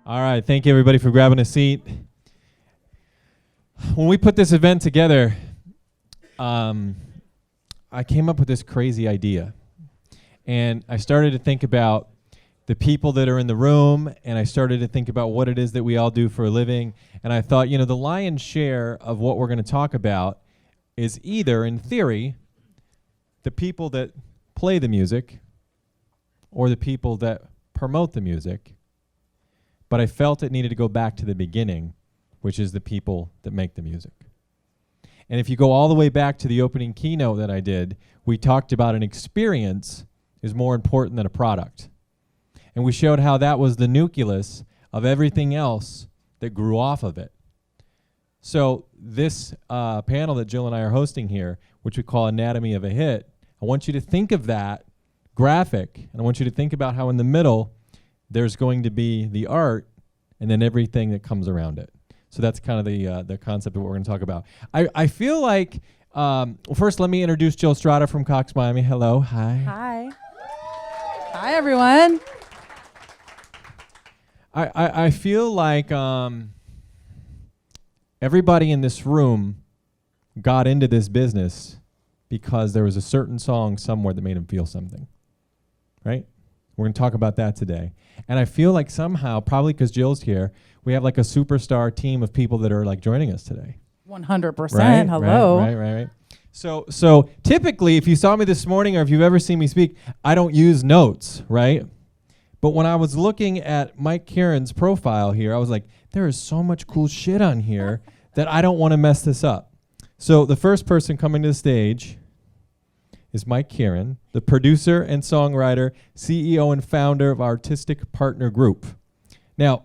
All right, thank you everybody for grabbing a seat. When we put this event together, I came up with this crazy idea. And I started to think about the people that are in the room, and I started to think about what it is that we all do for a living. And I thought, you know, the lion's share of what we're going to talk about is either, in theory, the people that play the music or the people that promote the music. But I felt it needed to go back to the beginning, which is the people that make the music. And if you go all the way back to the opening keynote that I did, we talked about an experience is more important than a product. And we showed how that was the nucleus of everything else that grew off of it. So this panel that Jill and I are hosting here, which we call Anatomy of a Hit, I want you to think of that graphic, and I want you to think about how in the middle there's going to be the art and then everything that comes around it. So that's kind of the concept of what we're going to talk about. I feel like, well, first let me introduce Jill Strada from Cox Miami. Hello, hi. Hi. Hi, everyone. I feel like everybody in this room got into this business because there was a certain song somewhere that made them feel something, right? We're going to talk about that today. And I feel like somehow, probably because Jill's here, we have like a superstar team of people that are like joining us today. 100%. Right? Hello. Right. So typically, if you saw me this morning or if you've ever seen me speak, I don't use notes, right? But when I was looking at Mike Caren's profile here, I was like, there is so much cool shit on here that I don't want to mess this up. So the first person coming to the stage is Mike Caren, the producer and songwriter, CEO and founder of Artistic Partner Group. Now,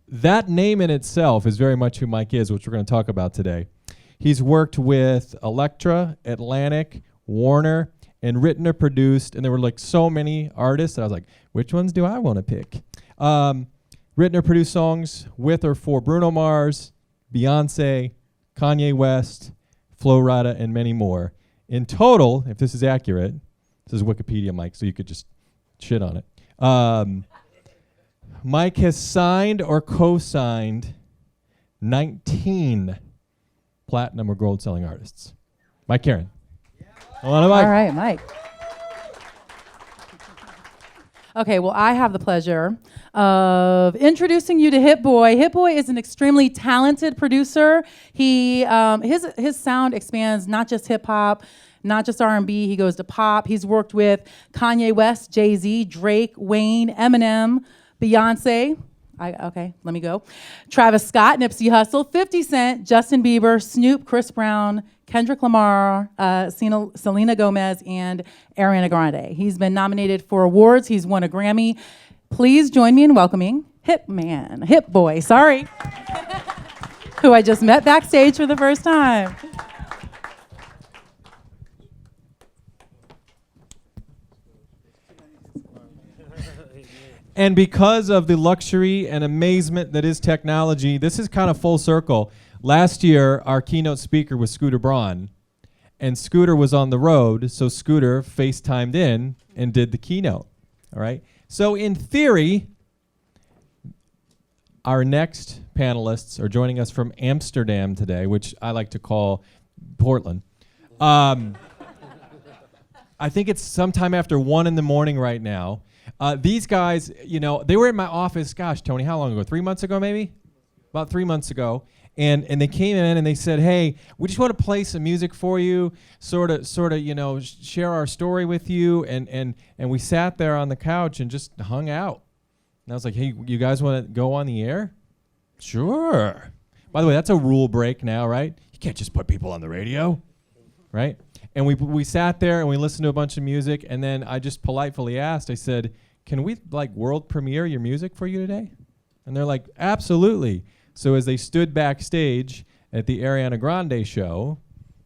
that name in itself is very much who Mike is, which we're going to talk about today. He's worked with Elektra, Atlantic, Warner, and written or produced, and there were like so many artists that I was like, which ones do I want to pick? Written or produced songs with or for Bruno Mars, Beyonce, Kanye West, Flo Rida, and many more. In total, if this is accurate, this is Wikipedia, Mike, so you could just shit on it. Mike has signed or co-signed 19 platinum or gold selling artists. Mike Caren. Hello, Mike. All right, Mike. Okay, well, I have the pleasure of introducing you to Hit Boy. Hit Boy is an extremely talented producer. He his sound expands not just hip hop, not just R&B. He goes to pop. He's worked with Kanye West, Jay-Z, Drake, Wayne, Eminem, Beyonce. Okay, let me go. Travis Scott, Nipsey Hussle, 50 Cent, Justin Bieber, Snoop, Chris Brown, Kendrick Lamar, Selena Gomez, and Ariana Grande. He's been nominated for awards. He's won a Grammy. Please join me in welcoming Hit Boy, who I just met backstage for the first time. And because of the luxury and amazement that is technology, this is kind of full circle. Last year, our keynote speaker was Scooter Braun, and Scooter was on the road, so Scooter FaceTimed in and did the keynote, all right? So in theory, our next panelists are joining us from Amsterdam today, which I like to call Portland. I think it's sometime after 1 a.m. right now. These guys, you know, they were in my office, gosh, Tony, how long ago? 3 months ago, maybe? About 3 months ago. And they came in and they said, hey, we just want to play some music for you, sort of, you know, share our story with you. And we sat there on the couch and just hung out. And I was like, hey, you guys want to go on the air? Sure. By the way, that's a rule break now, right? You can't just put people on the radio, right? And we sat there and we listened to a bunch of music, and then I just politely asked, I said, can we like world premiere your music for you today? And they're like, absolutely. So as they stood backstage at the Ariana Grande show,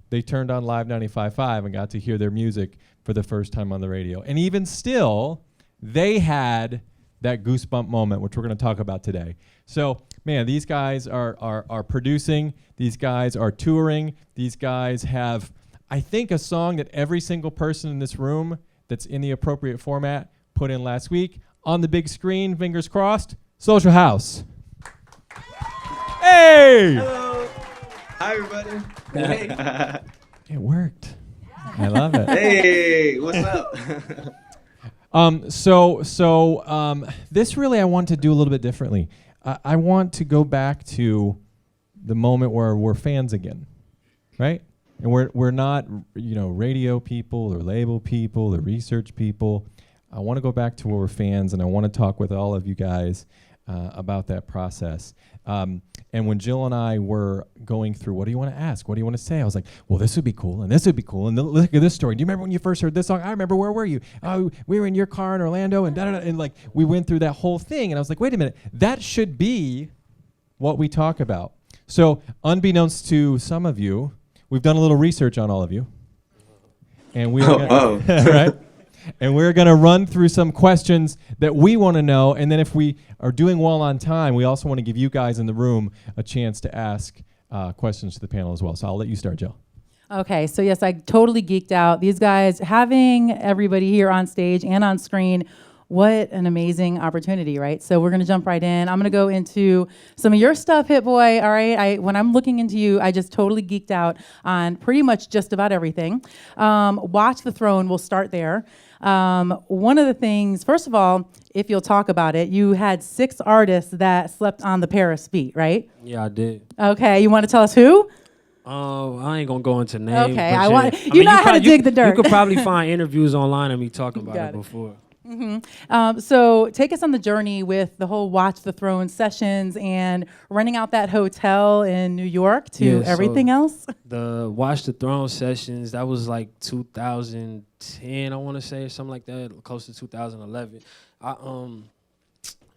they turned on Live 95.5 and got to hear their music for the first time on the radio. And even still, they had that goosebump moment, which we're going to talk about today. So, man, these guys are producing. These guys are touring. These guys have, I think, a song that every single person in this room that's in the appropriate format put in last week. On the big screen, fingers crossed, Social House. Hey! Hello. Hi, everybody. Hey. It worked. I love it. Hey, what's up? This really I want to do a little bit differently. I want to go back to the moment where we're fans again, right? And we're not, radio people or label people or research people. I want to go back to where we're fans, and I want to talk with all of you guys about that process. And when Jill and I were going through, what do you want to ask? What do you want to say? I was like, well, this would be cool, and this would be cool, and look at this story. Do you remember when you first heard this song? I remember. Where were you? Oh, we were in your car in Orlando, and da-da-da, and like we went through that whole thing, and I was like, wait a minute, that should be what we talk about. So, unbeknownst to some of you, we've done a little research on all of you, and we're right. And we're going to run through some questions that we want to know. And then if we are doing well on time, we also want to give you guys in the room a chance to ask questions to the panel as well. So I'll let you start, Jill. Okay, so yes, I totally geeked out. These guys, having everybody here on stage and on screen, what an amazing opportunity, right? So we're going to jump right in. I'm going to go into some of your stuff, Hit Boy, all right? When I'm looking into you, I just totally geeked out on pretty much just about everything. Watch the Throne, we'll start there. One of the things, first of all, if you'll talk about it, you had 6 artists that slept on the Paris beat, right? Yeah, I did. Okay, you want to tell us who? I ain't gonna go into names. Okay, but you know how to dig the dirt. You could probably find interviews online of me talking about it before. So take us on the journey with the whole Watch the Throne sessions and renting out that hotel in New York to everything else. The Watch the Throne sessions, that was like 2010, I want to say, or something like that, close to 2011. I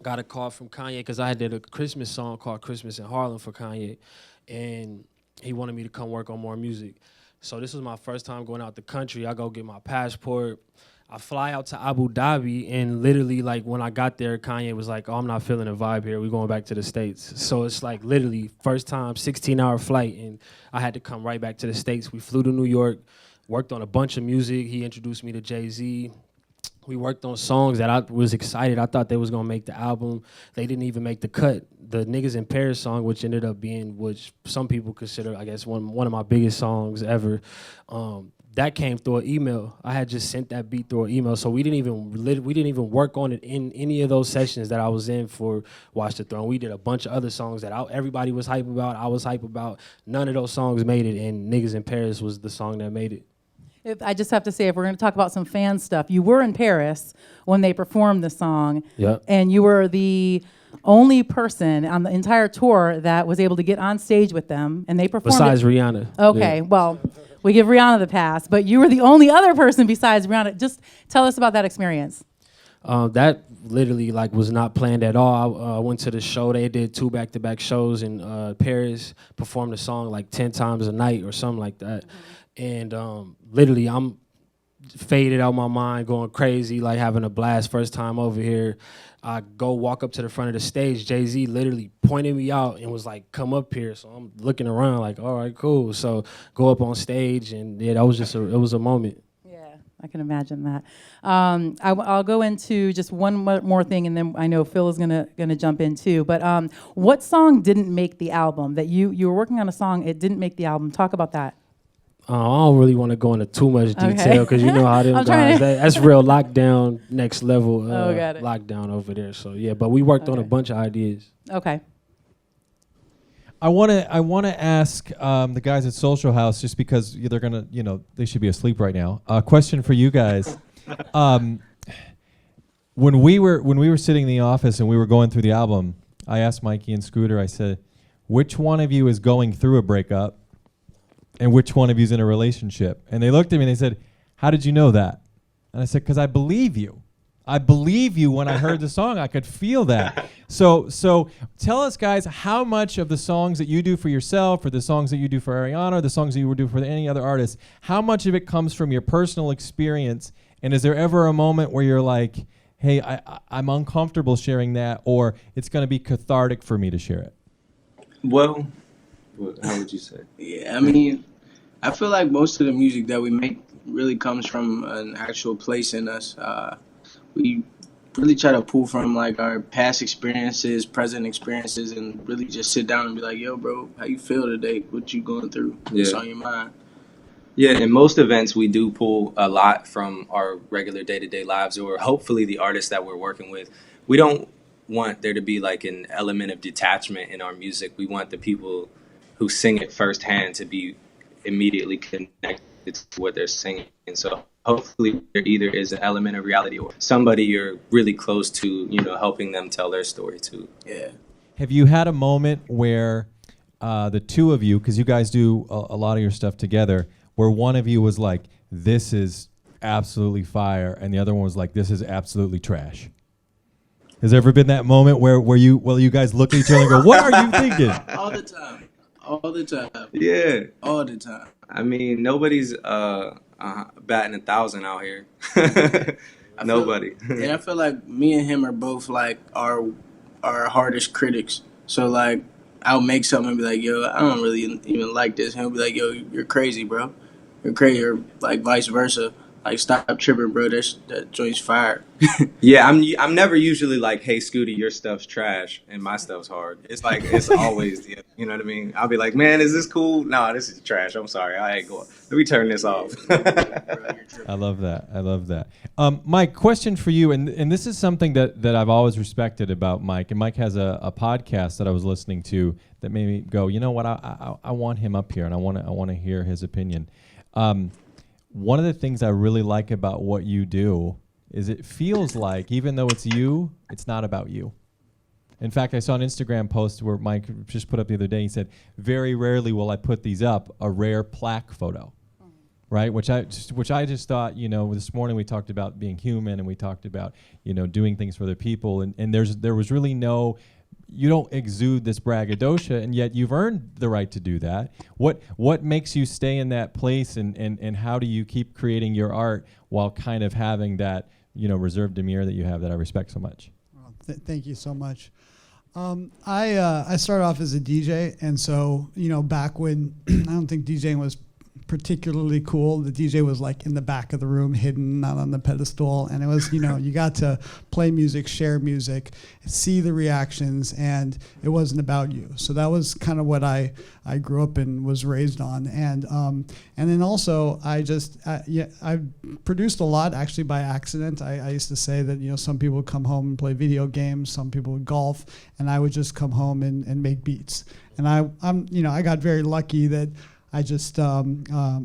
got a call from Kanye because I did a Christmas song called Christmas in Harlem for Kanye, and he wanted me to come work on more music. So this was my first time going out the country. I go get my passport. I fly out to Abu Dhabi, and literally, like, when I got there, Kanye was like, oh, I'm not feeling the vibe here. We're going back to the States. So it's like literally first time, 16-hour flight, and I had to come right back to the States. We flew to New York, worked on a bunch of music. He introduced me to Jay-Z. We worked on songs that I was excited. I thought they was going to make the album. They didn't even make the cut. The Niggas in Paris song, which ended up being, which some people consider, I guess, one of my biggest songs ever, that came through an email. I had just sent that beat through an email, so we didn't even work on it in any of those sessions that I was in for Watch the Throne. We did a bunch of other songs that everybody was hype about. I was hype about. None of those songs made it, and Niggas in Paris was the song that made it. I just have to say, if we're going to talk about some fan stuff, you were in Paris when they performed the song, and you were the only person on the entire tour that was able to get on stage with them, and they performed. Besides Rihanna. Okay, well, we give Rihanna the pass, but you were the only other person besides Rihanna. Just tell us about that experience. That literally was not planned at all. I went to the show. They did 2 back-to-back shows in Paris, performed the song like 10 times a night or something like that. And literally, I'm faded out my mind, going crazy, like having a blast first time over here. I go walk up to the front of the stage. Jay-Z literally pointed me out and was like, come up here. So I'm looking around like, all right, cool. So go up on stage, and yeah, that was just it was a moment. Yeah, I can imagine that. I'll go into just one more thing, and then I know Phil is gonna jump in too. But what song didn't make the album? That you were working on a song, it didn't make the album. Talk about that. I don't really want to go into too much detail because you know how them guys, that's real lockdown, next level lockdown over there. So yeah, but we worked on a bunch of ideas. Okay. I want to ask the guys at Social House, just because they're gonna, they should be asleep right now. A question for you guys. When we were sitting in the office and we were going through the album, I asked Mikey and Scooter. I said, which one of you is going through a breakup? And which one of you's in a relationship? And they looked at me and they said, how did you know that? And I said, because I believe you. I believe you. When I heard the song, I could feel that. So tell us, guys, how much of the songs that you do for yourself, or the songs that you do for Ariana, or the songs that you would do for any other artist, how much of it comes from your personal experience? And is there ever a moment where you're like, hey, I'm uncomfortable sharing that, or it's going to be cathartic for me to share it? Well, how would you say? Yeah, I mean, I feel like most of the music that we make really comes from an actual place in us. We really try to pull from like our past experiences, present experiences, and really just sit down and be like, "Yo, bro, how you feel today? What you going through? What's on your mind?" Yeah, in most events, we do pull a lot from our regular day-to-day lives, or hopefully the artists that we're working with. We don't want there to be like an element of detachment in our music. We want the people who sing it firsthand to be immediately connected to what they're singing. And so hopefully there either is an element of reality or somebody you're really close to, you know, helping them tell their story too. Yeah. Have you had a moment where the two of you, because you guys do a lot of your stuff together, where one of you was like, this is absolutely fire, and the other one was like, this is absolutely trash? Has there ever been that moment where you guys look at each other and go, what are you thinking? All the time. All the time. Yeah. All the time. I mean, nobody's batting 1,000 out here. Nobody. And I feel like me and him are both like our hardest critics. So like I'll make something and be like, yo, I don't really even like this. And he'll be like, yo, you're crazy, bro. You're crazy. Or like vice versa. Like, stop tripping, bro. That joint's fire. Yeah, I'm never usually like, hey, Scooty, your stuff's trash and my stuff's hard. It's like, it's always, you know what I mean? I'll be like, man, is this cool? No, this is trash. I'm sorry. I ain't going. Let me turn this off. I love that. I love that. Mike, question for you, and this is something that I've always respected about Mike. And Mike has a podcast that I was listening to that made me go, you know what? I want him up here, and I want to hear his opinion. One of the things I really like about what you do is it feels like, even though it's you, it's not about you. In fact, I saw an Instagram post where Mike just put up the other day. He said, very rarely will I put these up, a rare plaque photo, right? Which I just thought, you know, this morning we talked about being human, and we talked about, you know, doing things for other people. And there was really no, you don't exude this braggadocio, and yet you've earned the right to do that. What makes you stay in that place, and how do you keep creating your art while kind of having that, you know, reserved demeanor that you have that I respect so much? Well, thank you so much. I started off as a DJ, and so, you know, back when I don't think DJing was particularly cool. The DJ was like in the back of the room, hidden, not on the pedestal. And it was, you know, you got to play music, share music, see the reactions, and it wasn't about you. So that was kind of what I grew up and was raised on. And then also I produced a lot actually by accident. I used to say that, you know, some people would come home and play video games, some people would golf, and I would just come home and make beats. And I'm you know, I got very lucky that I just I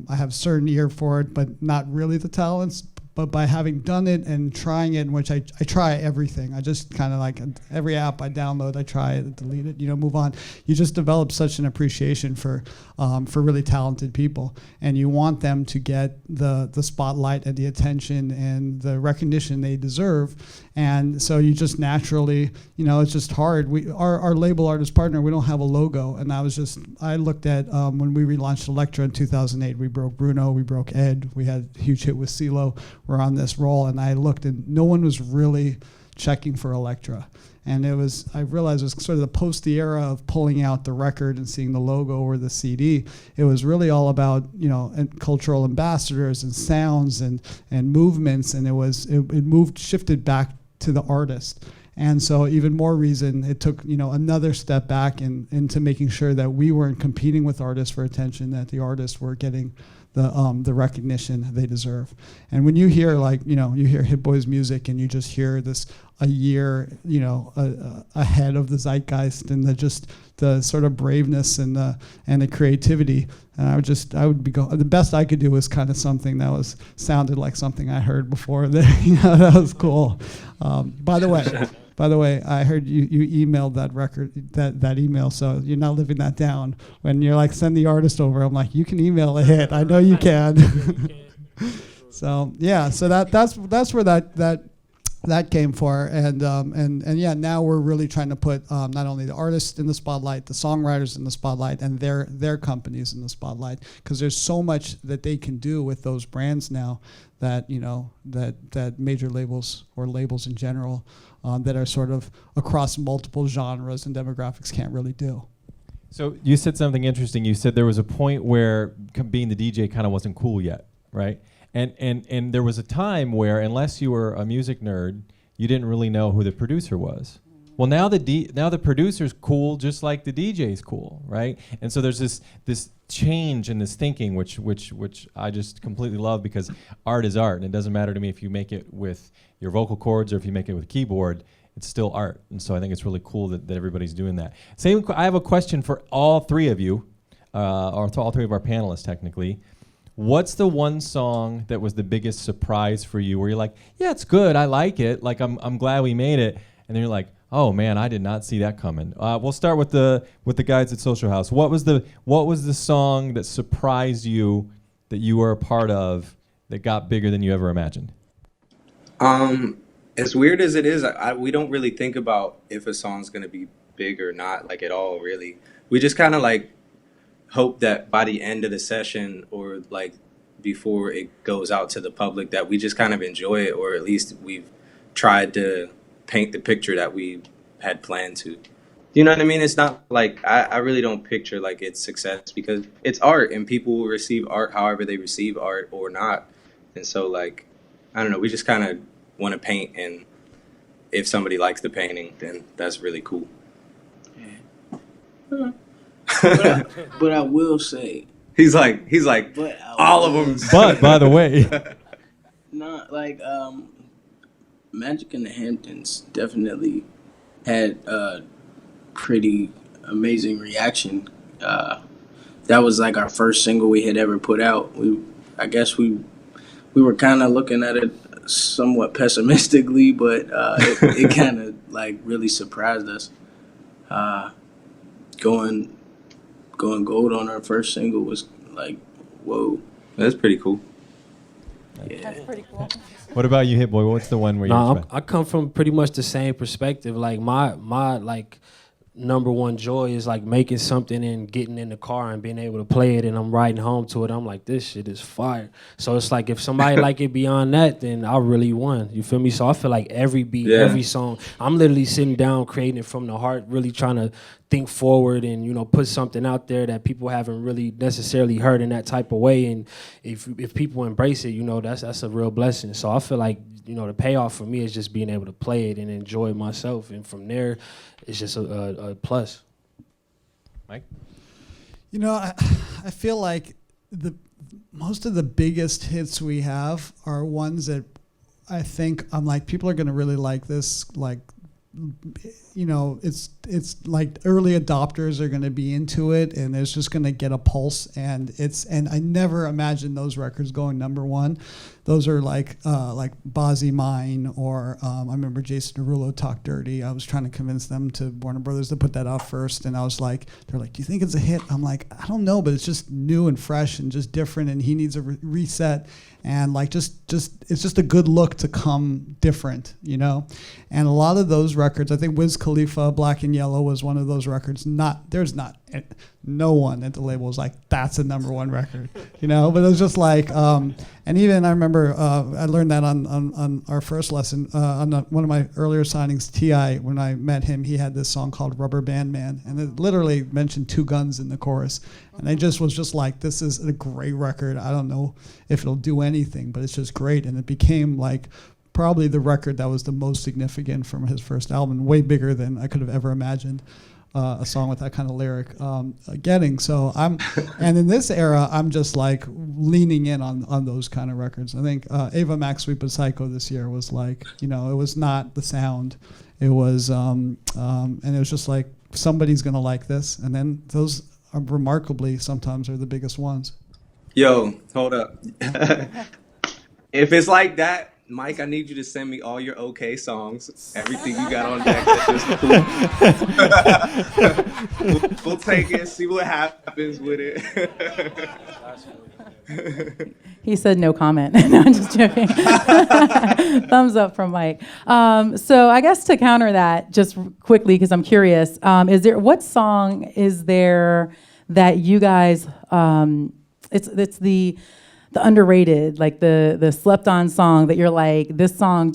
have a certain ear for it, but not really the talents. But by having done it and trying it, in which I try everything, I just kind of like every app I download, I try it, delete it, you know, move on. You just develop such an appreciation for really talented people, and you want them to get the spotlight and the attention and the recognition they deserve. And so you just naturally, you know, it's just hard. Our label artist partner, we don't have a logo, and I looked at when we relaunched Elektra in 2008, we broke Bruno, we broke Ed, we had a huge hit with CeeLo. We're on this roll, and I looked, and no one was really checking for Elektra. And I realized it was sort of the post the era of pulling out the record and seeing the logo or the CD. It was really all about, you know, cultural ambassadors and sounds and movements, and it shifted back to the artist. And so even more reason it took, you know, another step back into making sure that we weren't competing with artists for attention, that the artists were getting the recognition they deserve. And when you hear, like, you know, you hear Hit Boy's music and you just hear this a year, you know, ahead of the zeitgeist, and the sort of braveness and the creativity. And the best I could do was kind of something that sounded like something I heard before. You know, that was cool. By the way, I heard you emailed that record, that email, so you're not living that down. When you're like, send the artist over, I'm like, you can email a hit. I know you can. So yeah, so that's where that came for, and yeah, now we're really trying to put not only the artists in the spotlight, the songwriters in the spotlight, and their companies in the spotlight, because there's so much that they can do with those brands now that, you know, that major labels or labels in general that are sort of across multiple genres and demographics can't really do. So you said something interesting. You said there was a point where being the DJ kind of wasn't cool yet, right? And there was a time where, unless you were a music nerd, you didn't really know who the producer was. Well, now the producer's cool, just like the DJ's cool, right? And so there's this change in this thinking, which I just completely love, because art is art, and it doesn't matter to me if you make it with your vocal cords or if you make it with a keyboard. It's still art, and so I think it's really cool that everybody's doing that. I have a question for all three of you, or to all three of our panelists, technically. What's the one song that was the biggest surprise for you, where you're like, yeah, it's good, I like it, like I'm glad we made it, and then you're like, oh man, I did not see that coming. We'll start with the guys at Social House. What was the song that surprised you, that you were a part of, that got bigger than you ever imagined? As weird as it is, we don't really think about if a song's gonna be big or not, like at all, really. We just kind of like hope that by the end of the session, or like before it goes out to the public, that we just kind of enjoy it, or at least we've tried to paint the picture that we had planned to. You know what I mean? It's not like, I really don't picture like it's success, because it's art, and people will receive art however they receive art or not. And so like, I don't know, we just kind of want to paint, and if somebody likes the painting, then that's really cool. But I will say, he's like all of them. But by the way, not like Magic in the Hamptons definitely had a pretty amazing reaction. That was like our first single we had ever put out. I guess we were kind of looking at it somewhat pessimistically, but it kind of like really surprised us. Going gold on our first single was like, whoa. That's pretty cool. Yeah. That's pretty cool. what about you, Hit Boy? What's the one where you? I come from pretty much the same perspective. Like my like number one joy is like making something and getting in the car and being able to play it, and I'm riding home to it. I'm like, this shit is fire. So it's like, if somebody like it beyond that, then I really won. You feel me? So I feel like every beat, every song, I'm literally sitting down creating it from the heart, really trying to think forward and, you know, put something out there that people haven't really necessarily heard in that type of way. And if people embrace it, you know, that's a real blessing. So I feel like, you know, the payoff for me is just being able to play it and enjoy myself, and from there, it's just a plus. Mike? You know, I feel like most of the biggest hits we have are ones that I think I'm like, people are going to really like this. Like, you know, it's like early adopters are going to be into it, and it's just going to get a pulse. And I never imagined those records going number one. Those are like Bozzy Mine, or I remember Jason Derulo, Talk Dirty. I was trying to convince them to Warner Brothers to put that out first, and I was like, they're like, do you think it's a hit? I'm like, I don't know, but it's just new and fresh and just different, and he needs a reset, and like just it's just a good look to come different, you know. And a lot of those records, I think Wiz Khalifa, Black and Yellow was one of those records. No one at the label was like, that's a number one record, you know. But it was just like, and even I remember I learned that on our first lesson on one of my earlier signings, T.I. When I met him, he had this song called Rubber Band Man, and it literally mentioned two guns in the chorus. And I just was just like, this is a great record. I don't know if it'll do anything, but it's just great. And it became like probably the record that was the most significant from his first album, way bigger than I could have ever imagined. A song with that kind of lyric getting. So and in this era, I'm just like leaning in on those kind of records. I think Ava Max Sweet But Psycho this year was like, you know, it was not the sound. It was, and it was just like, somebody's going to like this. And then those are remarkably sometimes are the biggest ones. Yo, hold up. If it's like that, Mike, I need you to send me all your OK songs, everything you got on deck. That's just cool. we'll take it, see what happens with it. He said no comment. No, I'm just joking. Thumbs up from Mike. So I guess to counter that, just quickly, because I'm curious, what song is there that you guys, it's the underrated, like the slept on song that you're like, this song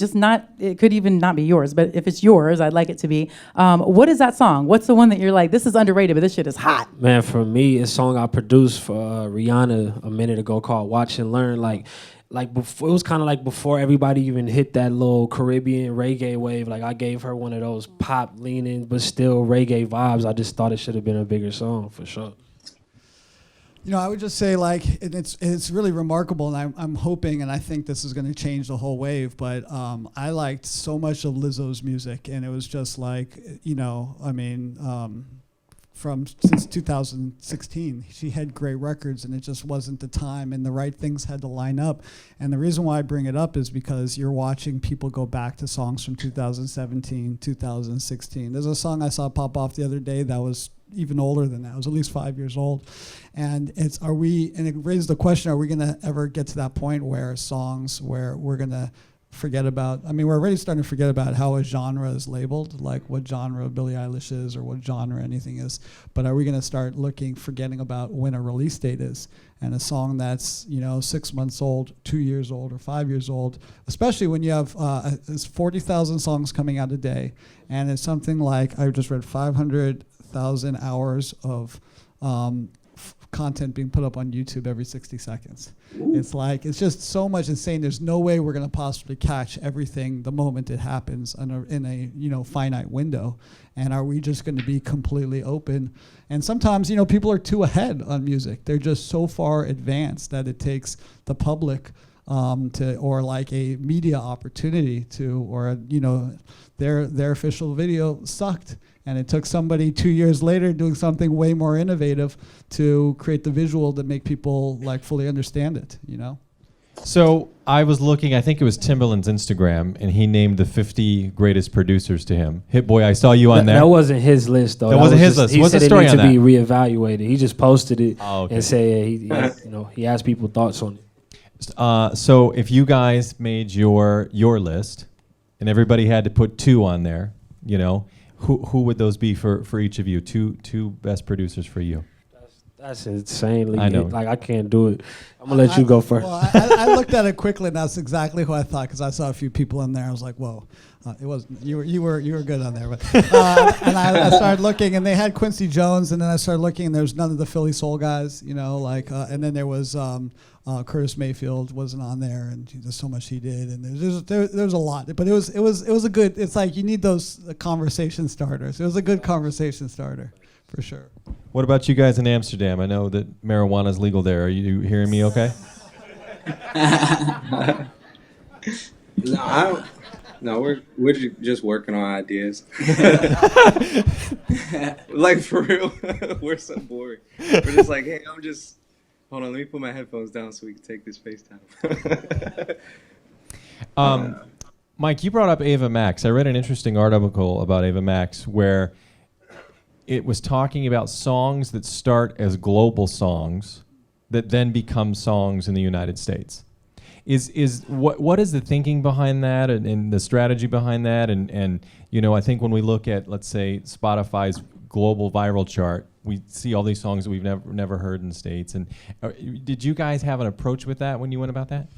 it could even not be yours, but if it's yours, I'd like it to be. What is that song? What's the one that you're like, this is underrated, but this shit is hot? Man, for me, it's a song I produced for Rihanna a minute ago called Watch and Learn. Like, like before, it was kind of like before everybody even hit that little Caribbean reggae wave. Like I gave her one of those pop leaning but still reggae vibes. I just thought it should have been a bigger song for sure. You know, I would just say like it's really remarkable, and I'm hoping, and I think this is going to change the whole wave. But I liked so much of Lizzo's music, and it was just like, you know, I mean, since 2016, she had great records, and it just wasn't the time, and the right things had to line up. And the reason why I bring it up is because you're watching people go back to songs from 2017, 2016. There's a song I saw pop off the other day that was even older than that. It was at least 5 years old. And and it raised the question, are we going to ever get to that point where songs where we're going to forget about, I mean, we're already starting to forget about how a genre is labeled, like what genre Billie Eilish is or what genre anything is. But are we going to start forgetting about when a release date is? And a song that's, you know, 6 months old, 2 years old, or 5 years old, especially when you have there's 40,000 songs coming out a day. And it's something like, I just read 500,000 hours of content being put up on YouTube every 60 seconds. Ooh. It's just so much insane. There's no way we're going to possibly catch everything the moment it happens in a you know, finite window. And are we just going to be completely open? And sometimes, you know, people are too ahead on music. They're just so far advanced that it takes the public or like a media opportunity or you know, their official video sucked. And it took somebody 2 years later doing something way more innovative to create the visual that make people like fully understand it, you know? So I was looking, I think it was Timbaland's Instagram, and he named the 50 greatest producers to him. Hit Boy, I saw you on there. That wasn't his list, though. That wasn't his list. What's the story on that? He said it needs to be reevaluated. He just posted it and said he asked people thoughts on it. So if you guys made your list, and everybody had to put 2 on there, you know, who would those be for each of you? Two best producers for you. That's insanely. I know. Like I can't do it. I'm gonna let you go first. Well, I looked at it quickly, and that's exactly who I thought, because I saw a few people in there. I was like, whoa, it wasn't you were good on there, but and I started looking, and they had Quincy Jones, and then I started looking, and there was none of the Philly soul guys, you know, like, and then there was Curtis Mayfield wasn't on there, and there's so much he did, and there's a lot, but it was a good. It's like you need those conversation starters. It was a good conversation starter, for sure. What about you guys in Amsterdam? I know that marijuana is legal there. Are you hearing me okay? No, we're just working on ideas. Like, for real, we're so boring. We're just like, hey, hold on, let me put my headphones down so we can take this FaceTime. Mike, you brought up Ava Max. I read an interesting article about Ava Max where it was talking about songs that start as global songs that then become songs in the United States. What is the thinking behind that and the strategy behind that? And you know, I think when we look at, let's say, Spotify's global viral chart, we see all these songs that we've never heard in the States. And did you guys have an approach with that when you went about that?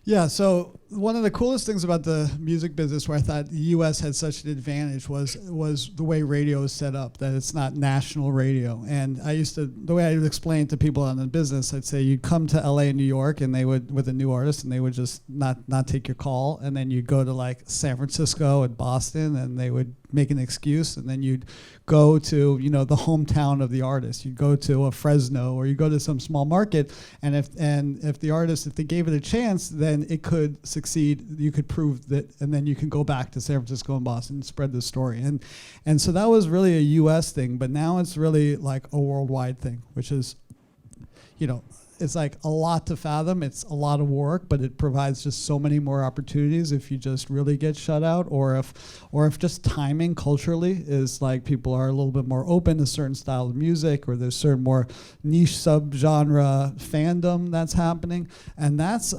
Yeah, so one of the coolest things about the music business, where I thought the U.S. had such an advantage, was the way radio is set up, that it's not national radio. And the way I would explain to people in the business, I'd say you'd come to L.A. and New York, and they would, with a new artist, and they would just not take your call. And then you'd go to like San Francisco and Boston, and they would make an excuse, and then you'd go to, you know, the hometown of the artist. You'd go to a Fresno, or you go to some small market, and if the artist, if they gave it a chance, then it could succeed. You could prove that, and then you can go back to San Francisco and Boston and spread the story. And so that was really a U.S. thing, but now it's really like a worldwide thing, which is, you know, it's like a lot to fathom. It's a lot of work, but it provides just so many more opportunities if you just really get shut out, or if just timing culturally is like people are a little bit more open to certain style of music, or there's certain more niche subgenre fandom that's happening, and that's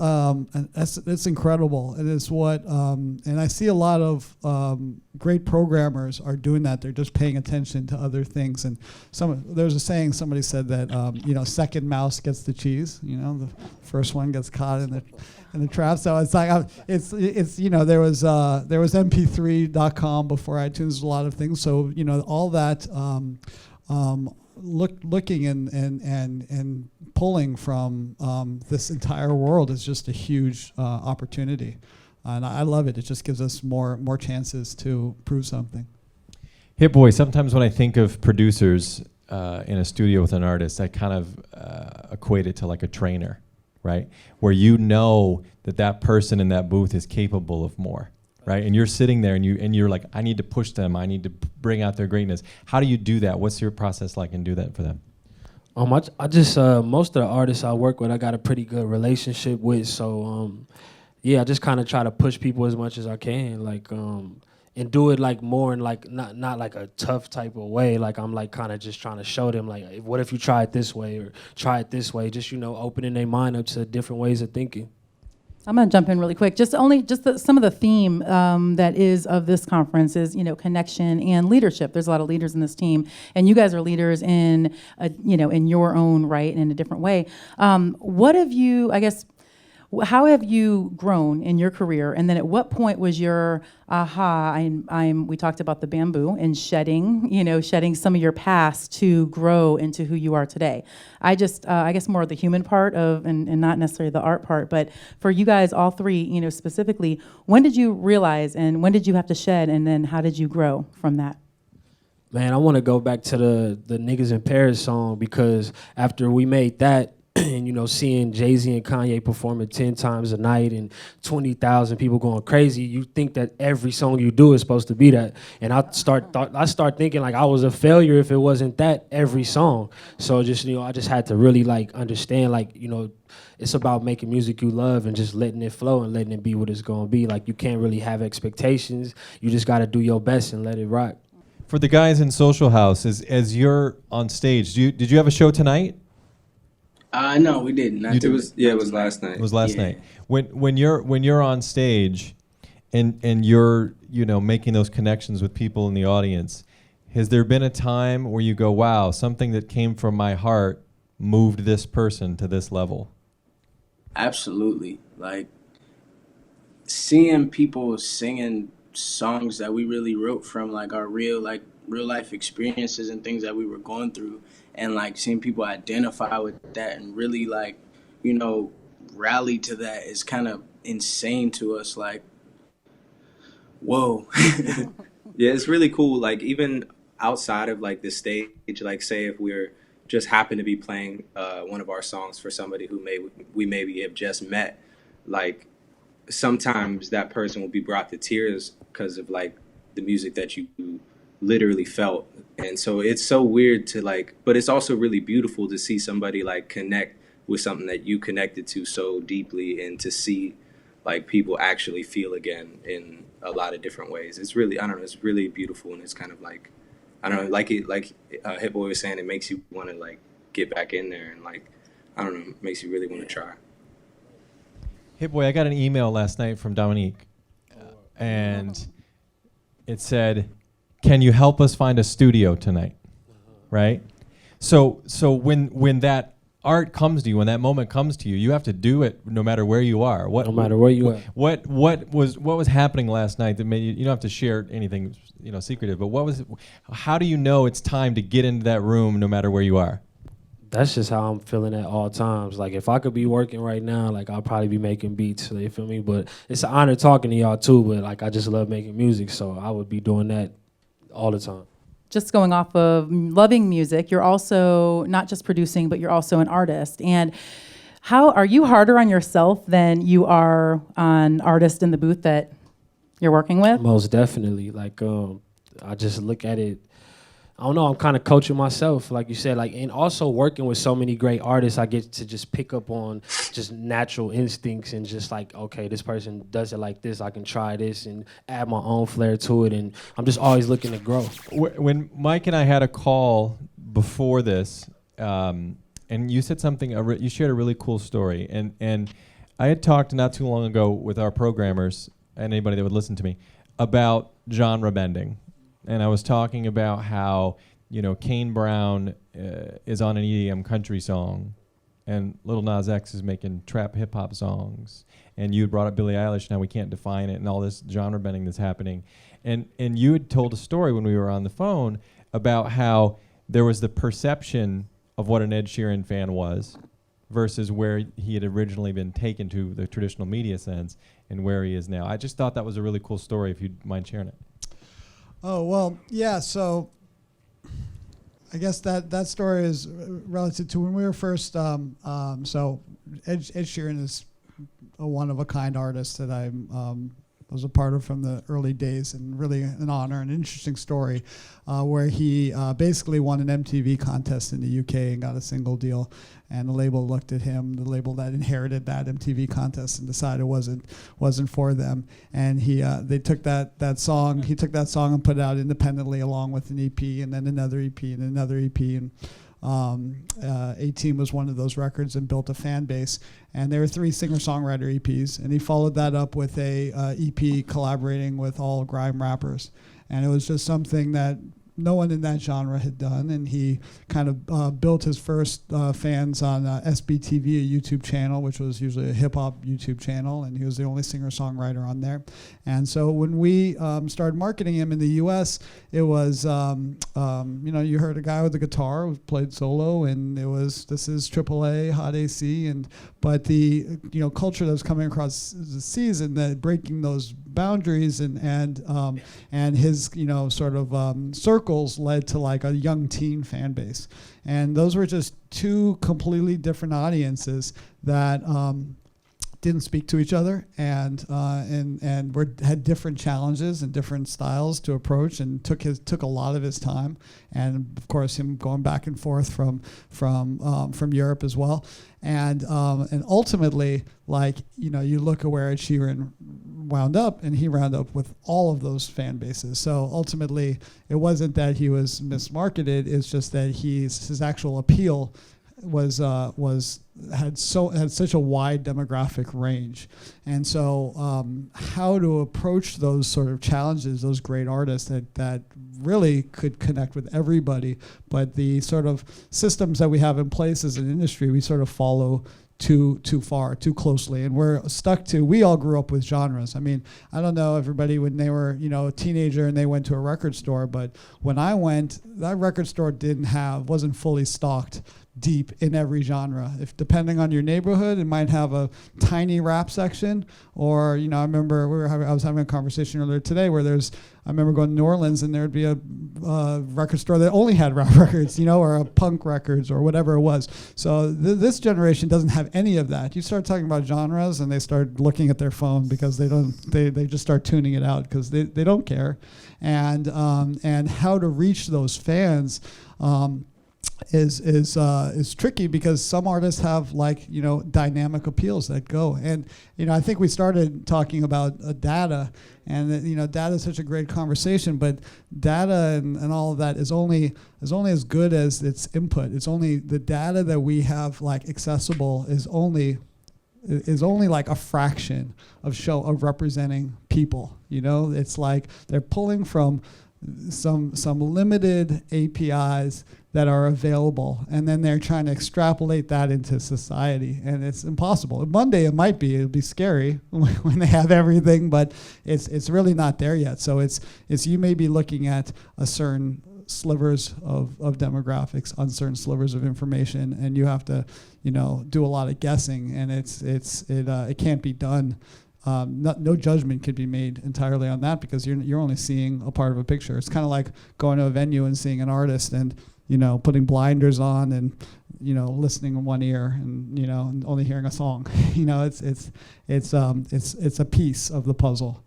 incredible. It is what and I see a lot of great programmers are doing that. They're just paying attention to other things. And there's a saying, somebody said that you know, second mouse gets the cheese. You know, the first one gets caught in the trap. So it's like it's you know, there was MP3.com before iTunes, a lot of things. So you know, all that looking and pulling from this entire world is just a huge opportunity, and I love it. It just gives us more chances to prove something. Hit Boy, sometimes when I think of producers in a studio with an artist, I kind of equate it to like a trainer, right? Where you know that person in that booth is capable of more, right? And you're sitting there and you're like, I need to push them. I need to bring out their greatness. How do you do that? What's your process like and do that for them? I just most of the artists I work with, I got a pretty good relationship with. So yeah, I just kind of try to push people as much as I can, like and do it like more in like not like a tough type of way. Like I'm like kind of just trying to show them like, what if you try it this way or try it this way? Just opening their mind up to different ways of thinking. I'm going to jump in really quick. Some of the theme that is of this conference is, connection and leadership. There's a lot of leaders in this team, and you guys are leaders in, in your own right and in a different way. What have you, I guess, how have you grown in your career? And then at what point was your aha? We talked about the bamboo and shedding some of your past to grow into who you are today. I guess more of the human part of, and not necessarily the art part, but for you guys, all three, specifically, when did you realize and when did you have to shed, and then how did you grow from that? Man, I want to go back to the Niggas in Paris song, because after we made that, and seeing Jay-Z and Kanye performing 10 times a night and 20,000 people going crazy, you think that every song you do is supposed to be that. And I start thinking like I was a failure if it wasn't that every song. So just I just had to really like understand like it's about making music you love and just letting it flow and letting it be what it's gonna be. Like you can't really have expectations. You just got to do your best and let it rock. For the guys in Social House, as you're on stage, did you have a show tonight? No, we didn't. It was last night. It was last night. When you're on stage, and you're making those connections with people in the audience, has there been a time where you go, wow, something that came from my heart moved this person to this level? Absolutely. Like seeing people singing songs that we really wrote from like our real life experiences and things that we were going through. And like seeing people identify with that and really like, rally to that is kind of insane to us. Like, whoa. Yeah, it's really cool. Like even outside of like the stage, like say if we're just happen to be playing one of our songs for somebody who we maybe have just met, like sometimes that person will be brought to tears because of like the music that you literally felt. And so it's so weird to like, but it's also really beautiful to see somebody like connect with something that you connected to so deeply, and to see like people actually feel again in a lot of different ways. It's really, I don't know, it's really beautiful. And it's kind of like, I don't know, like Hit Boy was saying, it makes you want to like get back in there and like, I don't know, makes you really want to try. Hit Boy, I got an email last night from Dominique, and it said, can you help us find a studio tonight? Right? So when that art comes to you, when that moment comes to you, you have to do it no matter where you are. No matter where you are. What was happening last night that made you don't have to share anything secretive, but how do you know it's time to get into that room no matter where you are? That's just how I'm feeling at all times. Like if I could be working right now, like I'll probably be making beats, you feel me? But it's an honor talking to y'all too, but like I just love making music, so I would be doing that all the time. Just going off of loving music, you're also not just producing, but you're also an artist. And how are you harder on yourself than you are on artists in the booth that you're working with? Most definitely. Like I just look at it, I don't know, I'm kind of coaching myself, like you said, like, and also working with so many great artists, I get to just pick up on just natural instincts and just like, okay, this person does it like this, I can try this and add my own flair to it, and I'm just always looking to grow. When Mike and I had a call before this, and you said something, you shared a really cool story, and I had talked not too long ago with our programmers and anybody that would listen to me about genre bending. And I was talking about how, Kane Brown is on an EDM country song, and Lil Nas X is making trap hip hop songs. And you had brought up Billie Eilish, now we can't define it, and all this genre bending that's happening. And you had told a story when we were on the phone about how there was the perception of what an Ed Sheeran fan was versus where he had originally been taken to the traditional media sense and where he is now. I just thought that was a really cool story, if you'd mind sharing it. Oh, well, yeah, so I guess that story is relative to when we were first, so Ed Sheeran is a one-of-a-kind artist that I was a part of from the early days, and really an honor and interesting story where he basically won an MTV contest in the UK and got a single deal, and the label looked at him, the label that inherited that MTV contest, and decided it wasn't for them, and they took that song, he took that song and put it out independently along with an EP and then another EP and another EP, and 18 was one of those records and built a fan base. And there were 3 singer-songwriter EPs, and he followed that up with a EP collaborating with all grime rappers. And it was just something that no one in that genre had done, and he kind of built his first fans on SBTV, a YouTube channel, which was usually a hip-hop YouTube channel, and he was the only singer-songwriter on there. And so when we started marketing him in the U.S., it was, you heard a guy with a guitar who played solo, and this is AAA, Hot AC, but the culture that was coming across the seas and that breaking those boundaries and his sort of circles led to like a young teen fan base, and those were just 2 completely different audiences that didn't speak to each other and had different challenges and different styles to approach, and took a lot of his time, and of course him going back and forth from Europe as well, and ultimately, like, you look at where Ed Sheeran wound up, and he wound up with all of those fan bases. So ultimately, it wasn't that he was mismarketed; it's just that his actual appeal had such a wide demographic range, and so how to approach those sort of challenges, those great artists that really could connect with everybody, but the sort of systems that we have in place as an industry, we sort of follow too far, too closely, and we're stuck to. We all grew up with genres. I mean, I don't know everybody when they were a teenager and they went to a record store, but when I went, that record store wasn't fully stocked deep in every genre. If depending on your neighborhood, it might have a tiny rap section, or I remember I was having a conversation earlier today where I remember going to New Orleans and there'd be a record store that only had rap records, or a punk records or whatever it was. So this generation doesn't have any of that. You start talking about genres and they start looking at their phone because they just start tuning it out because they don't care, and how to reach those fans. Is tricky because some artists have dynamic appeals that go, and I think we started talking about data, and data is such a great conversation, but data and all of that is only as good as its input. It's only the data that we have accessible is only like a fraction of representing people. It's like they're pulling from some limited APIs that are available, and then they're trying to extrapolate that into society, and it's impossible. One day it'll be scary when they have everything, but it's really not there yet. So it's you may be looking at a certain slivers of demographics on certain slivers of information, and you have to do a lot of guessing, and it can't be done. No judgment could be made entirely on that because you're only seeing a part of a picture. It's kind of like going to a venue and seeing an artist and putting blinders on and listening in one ear and only hearing a song. It's a piece of the puzzle.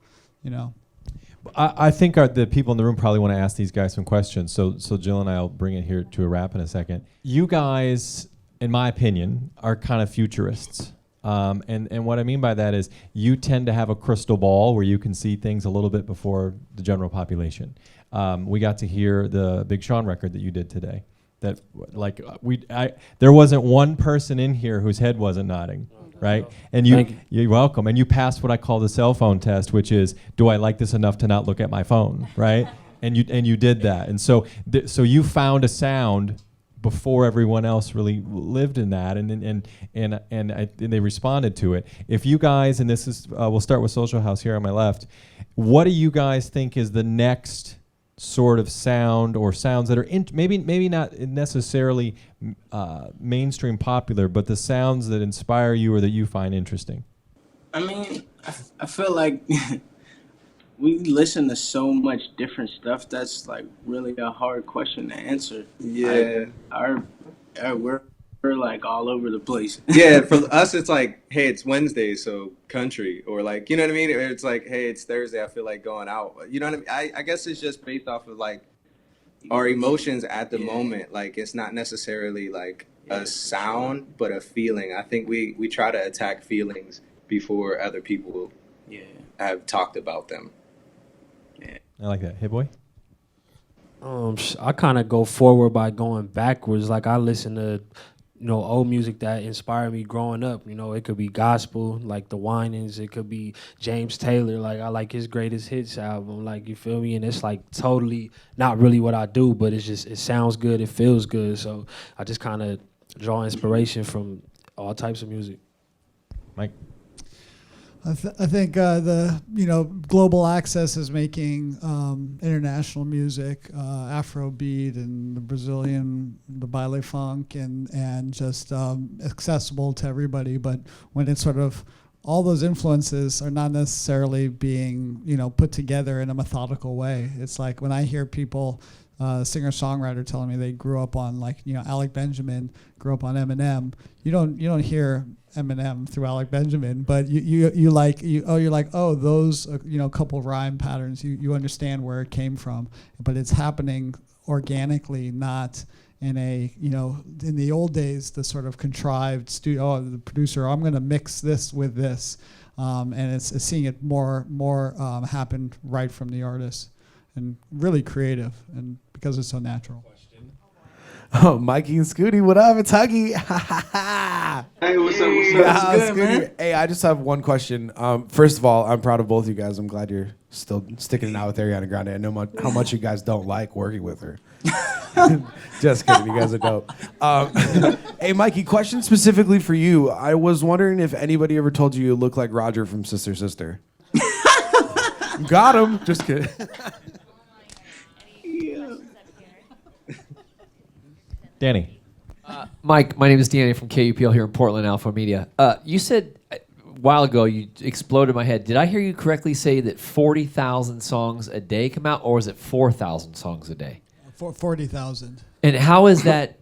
I think the people in the room probably want to ask these guys some questions. So Jill and I'll bring it here to a wrap in a second. You guys, in my opinion, are kind of futurists. And what I mean by that is you tend to have a crystal ball where you can see things a little bit before the general population. We got to hear the Big Sean record that you did today. That there wasn't one person in here whose head wasn't nodding, right? And you're welcome. And you passed what I call the cell phone test, which is, do I like this enough to not look at my phone, right? And you did that. And so you found a sound before everyone else really lived in that, and they responded to it. If you guys, and this is, we'll start with Social House here on my left. What do you guys think is the next sort of sound or sounds that are maybe not necessarily mainstream popular, but the sounds that inspire you or that you find interesting? I mean, I feel like we listen to so much different stuff. That's like really a hard question to answer. Yeah. We're like all over the place. Yeah, for us, it's like, hey, it's Wednesday, so country, or like, you know what I mean? Or it's like, hey, it's Thursday, I feel like going out. You know what I mean? I guess it's just based off of like our emotions at the moment. Like, it's not necessarily like a sound, but a feeling. I think we try to attack feelings before other people have talked about them. I like that. Hey, boy. I kind of go forward by going backwards. Like I listen to, old music that inspired me growing up. It could be gospel, like the Winans. It could be James Taylor. Like I like his greatest hits album. Like, you feel me? And it's like totally not really what I do, but it sounds good. It feels good. So I just kind of draw inspiration from all types of music. Mike. I think the global access is making international music, Afrobeat and the Brazilian, the baile funk, and just accessible to everybody. But when it's sort of all those influences are not necessarily being put together in a methodical way. It's like when I hear people, singer-songwriter telling me they grew up on Alec Benjamin, grew up on Eminem. You don't hear Eminem through Alec Benjamin, but you're like, those couple rhyme patterns. You understand where it came from, but it's happening organically, not in in the old days, the sort of contrived studio. Oh, the producer, I'm going to mix this with this, and it's seeing it more happen right from the artist, and really creative, and because it's so natural. Oh, Mikey and Scooty, what up? It's Huggy. Hey, what's up? Yeah, good, Scooty. man? Hey, I just have one question. First of all, I'm proud of both you guys. I'm glad you're still sticking it out with Ariana Grande. I know how much you guys don't like working with her. Just kidding. You guys are dope. Hey, Mikey, question specifically for you. I was wondering if anybody ever told you look like Roger from Sister Sister. Got him. Just kidding. Danny. Mike, my name is Danny from KUPL here in Portland, Alpha Media. You said a while ago, you exploded my head. Did I hear you correctly say that 40,000 songs a day come out, or was it 4,000 songs a day? 40,000. And how is that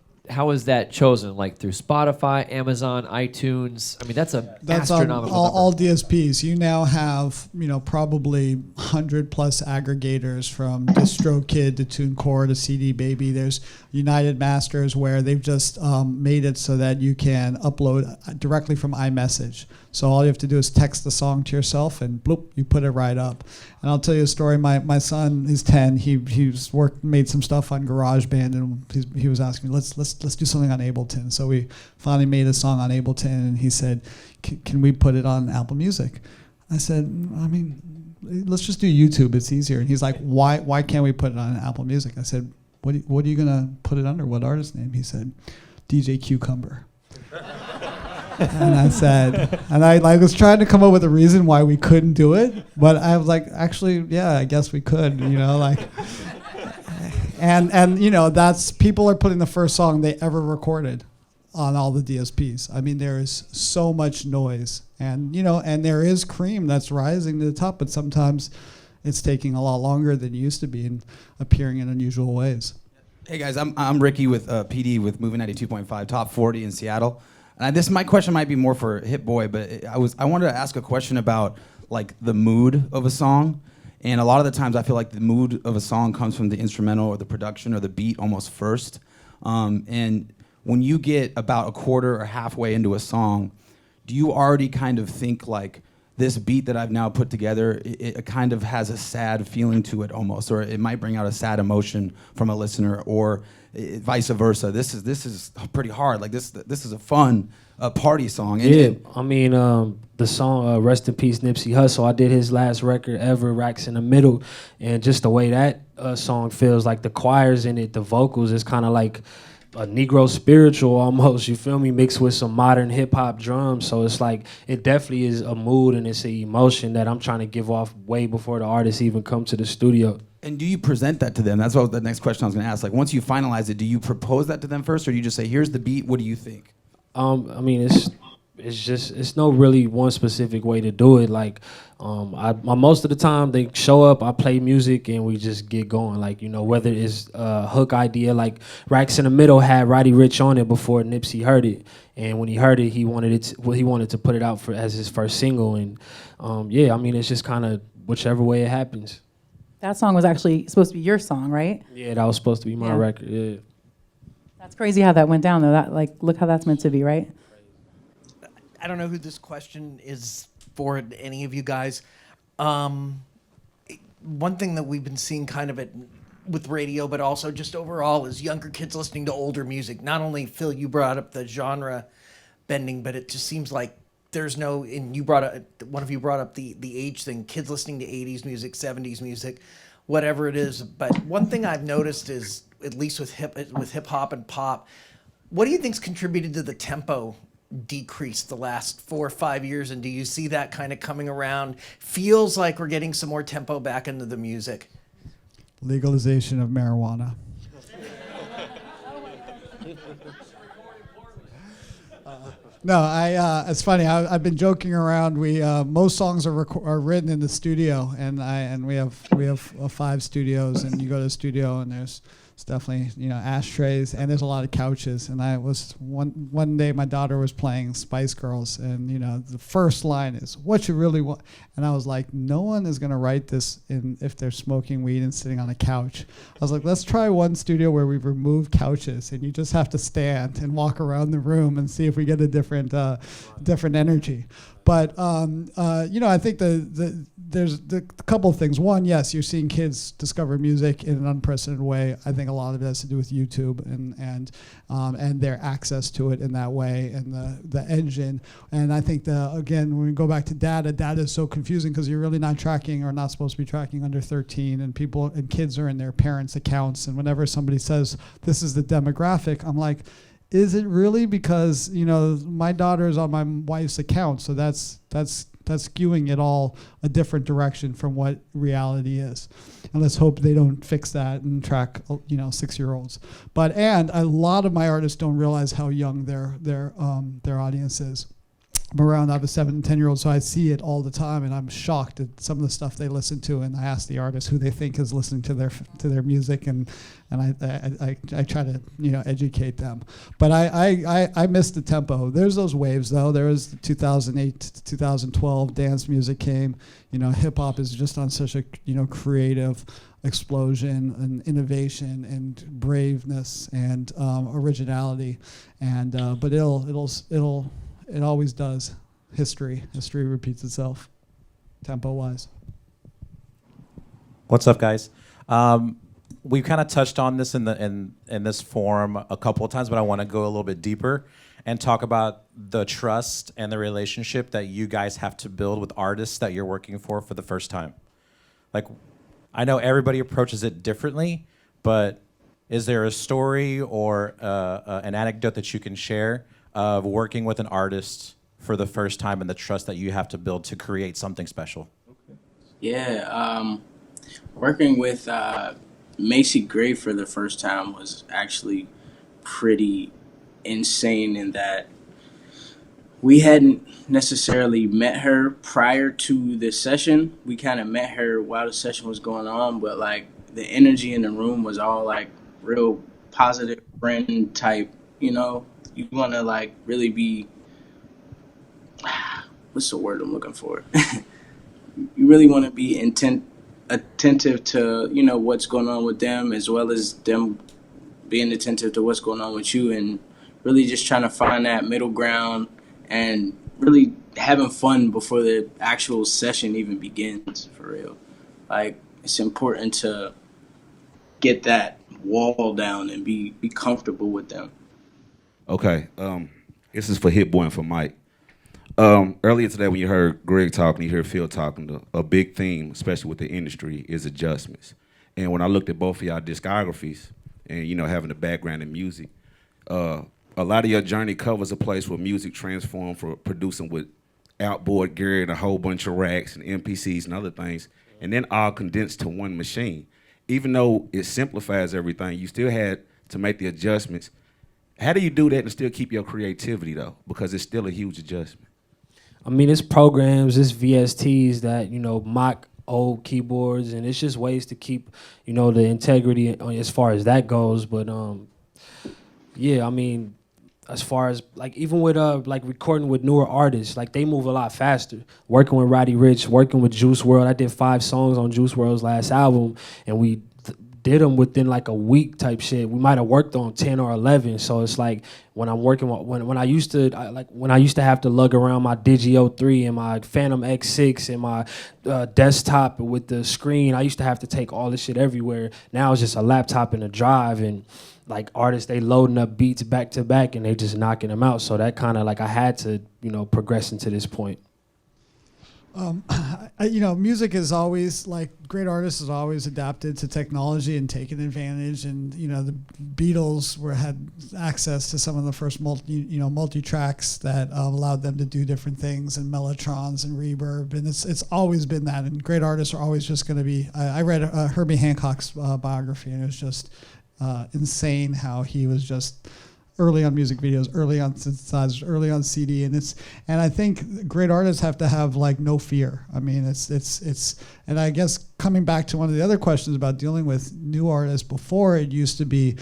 chosen? Like through Spotify, Amazon, iTunes? I mean, that's astronomical all number. DSPs. You now have probably 100 plus aggregators, from DistroKid to TuneCore to CD Baby. There's United Masters, where they've just made it so that you can upload directly from iMessage. So all you have to do is text the song to yourself, and bloop, you put it right up. And I'll tell you a story. My son is 10. He's made some stuff on GarageBand, and he was asking me, let's do something on Ableton. So we finally made a song on Ableton, and he said, can we put it on Apple Music? I said, I mean, let's just do YouTube. It's easier. And he's like, why can't we put it on Apple Music? I said, what are you gonna put it under? What artist name? He said, DJ Cucumber. And I said, and I was trying to come up with a reason why we couldn't do it, but I was like, actually, yeah, I guess we could, and that's, people are putting the first song they ever recorded on all the DSPs. I mean, there is so much noise, and there is cream that's rising to the top, but sometimes it's taking a lot longer than it used to be and appearing in unusual ways. Hey guys, I'm Ricky with PD with Moving 92.5 Top 40 in Seattle. And my question might be more for Hit Boy, but I wanted to ask a question about like the mood of a song. And a lot of the times I feel like the mood of a song comes from the instrumental or the production or the beat almost first. And when you get about a quarter or halfway into a song, do you already kind of think like, this beat that I've now put together, it kind of has a sad feeling to it almost, or it might bring out a sad emotion from a listener, or vice versa. This is pretty hard. Like this is a fun party song. I mean, the song "Rest in Peace" Nipsey Hussle. I did his last record ever, Racks in the Middle, and just the way that song feels, like the choirs in it, the vocals, is kind of like a Negro spiritual almost, you feel me, mixed with some modern hip hop drums. So it's like, it definitely is a mood and it's an emotion that I'm trying to give off way before the artists even come to the studio. And do you present that to them? That's what the next question I was going to ask. Like, once you finalize it, do you propose that to them first, or do you just say, "Here's the beat. What do you think?" I mean, it's no really one specific way to do it. Like, most of the time they show up, I play music, and we just get going. Like, you know, whether it's a hook idea, like Racks in the Middle had Roddy Ricch on it before Nipsey heard it, and when he heard it, he wanted to put it out as his first single, and yeah, I mean, it's just kind of whichever way it happens. That song was actually supposed to be your song, right? Yeah, that was supposed to be my record. Yeah. That's crazy how that went down, though. That, like, look how that's meant to be, right? I don't know who this question is for, any of you guys. One thing that we've been seeing kind of with radio, but also just overall, is younger kids listening to older music. Not only, Phil, you brought up the genre bending, but it just seems like there's no, and one of you brought up the age thing, kids listening to 80s music, 70s music, whatever it is. But one thing I've noticed is, at least with hip hop and pop, what do you think's contributed to the tempo decrease the last 4 or 5 years? And do you see that kind of coming around? Feels like we're getting some more tempo back into the music. Legalization of marijuana. No, it's funny. I've been joking around. Most songs are written in the studio, and we have 5 studios. And you go to the studio, and it's definitely ashtrays, and there's a lot of couches. And I was one day my daughter was playing Spice Girls, and the first line is "What you really want," and I was like, no one is gonna write this if they're smoking weed and sitting on a couch. I was like, let's try one studio where we've removed couches, and you just have to stand and walk around the room and see if we get a different energy. But I think there's a couple of things. One, yes, you're seeing kids discover music in an unprecedented way. I think a lot of it has to do with YouTube and their access to it in that way, and the engine. And I think again, when we go back to data is so confusing because you're really not tracking, or not supposed to be tracking, under 13, and kids are in their parents' accounts. And whenever somebody says this is the demographic, I'm like, is it really? Because my daughter is on my wife's account, so that's skewing it all a different direction from what reality is. And let's hope they don't fix that and track 6-year-olds. And a lot of my artists don't realize how young their audience is. I'm around, I have a 7 and 10-year-old, so I see it all the time, and I'm shocked at some of the stuff they listen to. And I ask the artists who they think is listening to their music, and I try to educate them. But I miss the tempo. There's those waves though. There was 2008 to 2012 dance music came. Hip hop is just on such a creative explosion and innovation and braveness and originality, but it always does. History repeats itself, tempo-wise. What's up, guys? We've kind of touched on this in this forum a couple of times, but I want to go a little bit deeper and talk about the trust and the relationship that you guys have to build with artists that you're working for the first time. Like, I know everybody approaches it differently, but is there a story or an anecdote that you can share of working with an artist for the first time and the trust that you have to build to create something special? Yeah, working with Macy Gray for the first time was actually pretty insane, in that we hadn't necessarily met her prior to the session. We kind of met her while the session was going on, but like the energy in the room was all like real positive friend type, You want to like really be, what's the word I'm looking for? You really want to be attentive to, what's going on with them, as well as them being attentive to what's going on with you, and really just trying to find that middle ground and really having fun before the actual session even begins, for real. Like, it's important to get that wall down and be comfortable with them. Okay, this is for Hit Boy and for Mike. Earlier today, when you heard Greg talking, you heard Phil talking, a big theme, especially with the industry, is adjustments. And when I looked at both of y'all discographies and, having a background in music, a lot of your journey covers a place where music transformed for producing with outboard gear and a whole bunch of racks and MPCs and other things, and then all condensed to one machine. even though it simplifies everything, you still had to make the adjustments. How do you do that and still keep your creativity though? Because it's still a huge adjustment. I mean, it's programs, it's VSTs that, you know, mock old keyboards, and it's just ways to keep, you know, the integrity as far as that goes. But yeah, I mean, as far as like even with like recording with newer artists, like they move a lot faster. Working with Roddy Ricch, working with Juice WRLD, I did 5 songs on Juice WRLD's last album, and we did them within like a week type shit. We might have worked on 10 or 11. So it's like when I'm working when I used to have to lug around my Digi 03 and my Phantom X6 and my desktop with the screen, I used to have to take all this shit everywhere. Now it's just a laptop and a drive, and like artists, they loading up beats back to back and they just knocking them out. So that kind of like I had to, you know, progress into this point. You know, music is always like great artists has always adapted to technology and taken advantage. And you know, the Beatles had access to some of the first multi tracks that allowed them to do different things, and mellotrons and reverb. And it's always been that. And great artists are always just going to be. I read Herbie Hancock's biography, and it was just insane how he was just early on music videos, early on synthesizers, early on CD, and I think great artists have to have like no fear. I mean, it's and I guess coming back to one of the other questions about dealing with new artists, before it used to be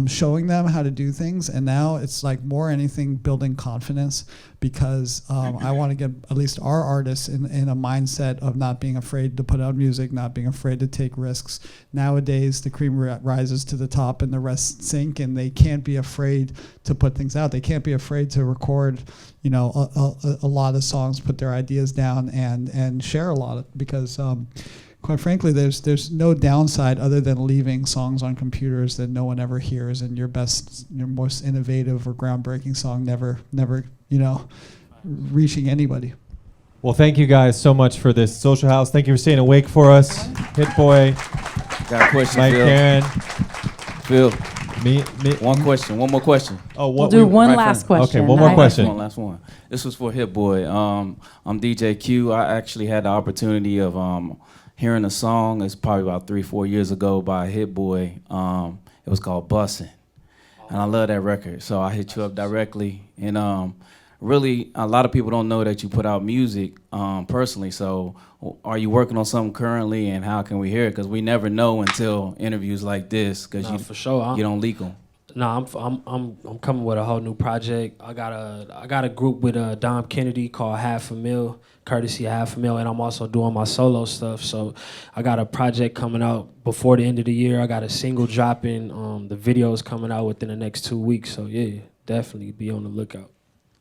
showing them how to do things, and now it's like more anything building confidence, because I want to get at least our artists in a mindset of not being afraid to put out music, not being afraid to take risks. Nowadays, the cream rises to the top and the rest sink, and they can't be afraid to put things out. They can't be afraid to record, you know, a lot of songs, put their ideas down, and share a lot of, because quite frankly, there's no downside other than leaving songs on computers that no one ever hears, and your most innovative or groundbreaking song never, you know, reaching anybody. Well, thank you guys so much for this social house. Thank you for staying awake for us. Hit Boy, Got a question, Mike, Phil. Caren, Phil, me. one more question. Oh, We'll do one right last front. question. Okay, one more question. Last one. This was for Hit Boy. I'm DJ Q. I actually had the opportunity of hearing a song. It's probably about 3-4 years ago by Hit Boy. It was called Bussin', and I love that record. So I hit you up directly, and really, a lot of people don't know that you put out music personally. So are you working on something currently, and how can we hear it? Because we never know until interviews like this, because you, for sure. you don't leak them. No, I'm coming with a whole new project. I got a group with Dom Kennedy called Half a Mil, courtesy of Half a Mil, and I'm also doing my solo stuff. So I got a project coming out before the end of the year. I got a single dropping. The video is coming out within the next 2 weeks. So yeah, definitely be on the lookout.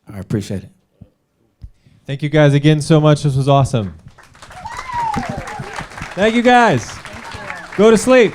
I appreciate it. Thank you guys again so much. This was awesome. Thank you guys. Go to sleep.